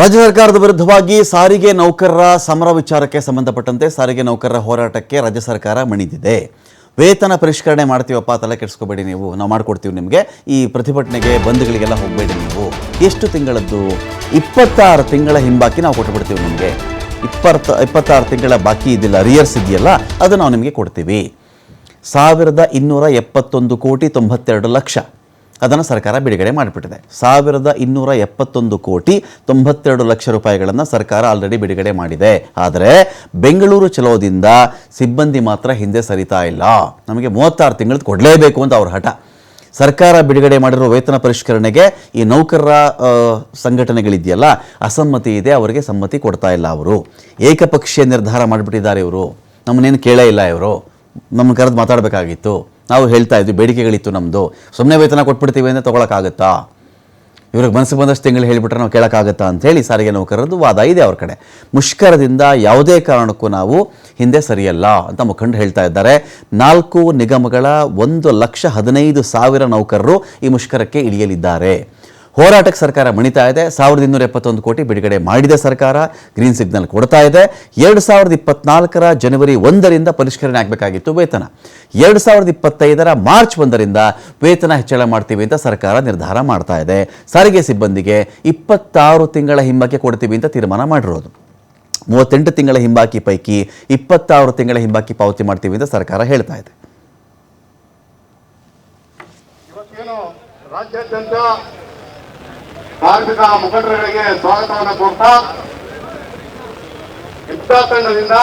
ರಾಜ್ಯ ಸರ್ಕಾರದ ವಿರುದ್ಧವಾಗಿ ಸಾರಿಗೆ ನೌಕರರ ಸಮರ ವಿಚಾರಕ್ಕೆ ಸಂಬಂಧಪಟ್ಟಂತೆ ಸಾರಿಗೆ ನೌಕರರ ಹೋರಾಟಕ್ಕೆ ರಾಜ್ಯ ಸರ್ಕಾರ ಮಣಿದಿದೆ. ವೇತನ ಪರಿಷ್ಕರಣೆ ಮಾಡ್ತೀವಪ್ಪ, ತಲೆ ಕೆಡಿಸ್ಕೋಬೇಡಿ, ನಾವು ಮಾಡಿಕೊಡ್ತೀವಿ ನಿಮಗೆ, ಈ ಪ್ರತಿಭಟನೆಗೆ ಬಂದ್ಗಳಿಗೆಲ್ಲ ಹೋಗಬೇಡಿ. ನೀವು ಎಷ್ಟು ತಿಂಗಳದ್ದು? 26 ತಿಂಗಳ ಹಿಂಬಾಕಿ ನಾವು ಕೊಟ್ಟುಬಿಡ್ತೀವಿ ನಿಮಗೆ. 26 ತಿಂಗಳ ಬಾಕಿ ಇದ್ದಿಲ್ಲ, ರಿಯರ್ಸ್ ಇದೆಯಲ್ಲ, ಅದು ನಾವು ನಿಮಗೆ ಕೊಡ್ತೀವಿ. 1271 ಕೋಟಿ 92 ಲಕ್ಷ ಅದನ್ನು ಸರ್ಕಾರ ಬಿಡುಗಡೆ ಮಾಡಿಬಿಟ್ಟಿದೆ. 1271 ಕೋಟಿ 92 ಲಕ್ಷ ರೂಪಾಯಿಗಳನ್ನು ಸರ್ಕಾರ ಆಲ್ರೆಡಿ ಬಿಡುಗಡೆ ಮಾಡಿದೆ. ಆದರೆ ಬೆಂಗಳೂರು ಚಲೋದಿಂದ ಸಿಬ್ಬಂದಿ ಮಾತ್ರ ಹಿಂದೆ ಸರಿತಾ ಇಲ್ಲ. ನಮಗೆ 36 ತಿಂಗಳದ್ದು ಕೊಡಲೇಬೇಕು ಅಂತ ಅವ್ರ ಹಠ. ಸರ್ಕಾರ ಬಿಡುಗಡೆ ಮಾಡಿರೋ ವೇತನ ಪರಿಷ್ಕರಣೆಗೆ ಈ ನೌಕರರ ಸಂಘಟನೆಗಳಿದೆಯಲ್ಲ, ಅಸಮ್ಮತಿ ಇದೆ, ಅವರಿಗೆ ಸಮ್ಮತಿ ಕೊಡ್ತಾ ಇಲ್ಲ. ಅವರು ಏಕಪಕ್ಷೀಯ ನಿರ್ಧಾರ ಮಾಡಿಬಿಟ್ಟಿದ್ದಾರೆ. ಇವರು ನಮ್ಮನ್ನೇನು ಕೇಳೇ ಇಲ್ಲ. ಇವರು ನಮ್ಮ ಕರೆದು ಮಾತಾಡಬೇಕಾಗಿತ್ತು. ನಾವು ಹೇಳ್ತಾ ಇದ್ವಿ, ಬೇಡಿಕೆಗಳಿತ್ತು ನಮ್ಮದು. ಸುಮ್ಮನೆ ವೇತನ ಕೊಟ್ಬಿಡ್ತೀವಿ ಅಂದರೆ ತೊಗೊಳಕ್ಕಾಗತ್ತಾ? ಇವ್ರಿಗೆ ಮನಸ್ಸಿಗೆ ಬಂದಷ್ಟು ತಿಂಗಳು ಹೇಳಿಬಿಟ್ರೆ ನಾವು ಕೇಳೋಕ್ಕಾಗತ್ತಾ ಅಂಥೇಳಿ ಸಾರಿಗೆ ನೌಕರರದ್ದು ವಾದ ಇದೆ ಅವ್ರ ಕಡೆ. ಮುಷ್ಕರದಿಂದ ಯಾವುದೇ ಕಾರಣಕ್ಕೂ ನಾವು ಹಿಂದೆ ಸರಿಯಲ್ಲ ಅಂತ ಮುಖಂಡರು ಹೇಳ್ತಾ ಇದ್ದಾರೆ. 4 ನಿಗಮಗಳ 1,15,000 ನೌಕರರು ಈ ಮುಷ್ಕರಕ್ಕೆ ಇಳಿಯಲಿದ್ದಾರೆ. ಹೋರಾಟಕ್ಕೆ ಸರ್ಕಾರ ಮಣಿತಾ ಇದೆ. 1271 ಕೋಟಿ ಬಿಡುಗಡೆ ಮಾಡಿದೆ ಸರ್ಕಾರ, ಗ್ರೀನ್ ಸಿಗ್ನಲ್ ಕೊಡ್ತಾ ಇದೆ. 2024ರ ಜನವರಿ 1ರಿಂದ ಪರಿಷ್ಕರಣೆ ಆಗಬೇಕಾಗಿತ್ತು ವೇತನ. 2025ರ ಮಾರ್ಚ್ 1ರಿಂದ ವೇತನ ಹೆಚ್ಚಳ ಮಾಡ್ತೀವಿ ಅಂತ ಸರ್ಕಾರ ನಿರ್ಧಾರ ಮಾಡ್ತಾ ಇದೆ. ಸಾರಿಗೆ ಸಿಬ್ಬಂದಿಗೆ 26 ತಿಂಗಳ ಹಿಂಬಾಕಿ ಕೊಡ್ತೀವಿ ಅಂತ ತೀರ್ಮಾನ ಮಾಡಿರೋದು. 38 ತಿಂಗಳ ಹಿಂಬಾಕಿ ಪೈಕಿ 26 ತಿಂಗಳ ಹಿಂಬಾಕಿ ಪಾವತಿ ಮಾಡ್ತೀವಿ ಅಂತ ಸರ್ಕಾರ ಹೇಳ್ತಾ ಇದೆ. ಕಾರ್ಮಿಕ ಮುಖಂಡರುಗಳಿಗೆ ಸ್ವಾಗತವನ್ನು ಕೋರ್ತಾ ಯುದ್ಧ ತಂಡದಿಂದ